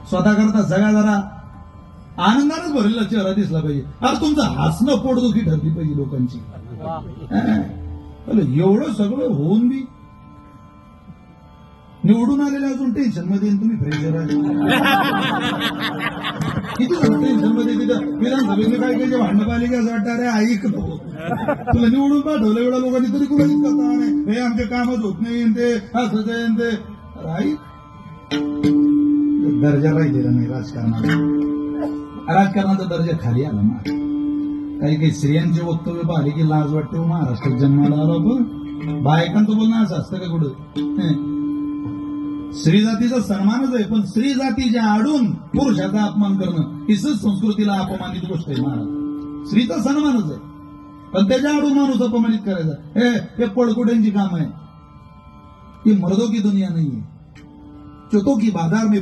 स्वतः करता जगा जरा आनंदानेच भरलेला चेहरा दिसला पाहिजे. अरे तुमचं हसणं पोटदुखी ठरली पाहिजे लोकांची. एवढं सगळं होऊन बी निवडून आलेले अजून टेन्शन मध्ये तुम्ही फ्रेशर आहे. किती टेन्शन मध्ये तिथं विधानसभेने काय काही भांडण पाहिले की असं वाटतं अरे ऐक नको तुला निवडून पाठवलं एवढ्या लोकांनी तरी कुठे करता नाही हे आमचे कामच होत नाही ते असं ते ऐक. दर्जा राहिलेला नाही राजकारणाचा दर्जा खाली आला ना. काही काही स्त्रियांचे वक्तव्य पाहिले की लाज वाटते. महाराष्ट्रात जन्माला आला पण बायकांचं बोलणं असं असतं का कुठं. स्त्री जातीचा सन्मानच आहे पण स्त्री जातीच्या आडून पुरुषाचा अपमान करणं ही संस्कृतीला अपमानित गोष्ट आहे. महाराज स्त्रीचा सन्मानच आहे पण त्याच्या आडून माणूस अपमानित करायचा हे पळकुट्यांची काम आहे. ही मर्दों की दुनिया नहीं है. चोतों की बाजार में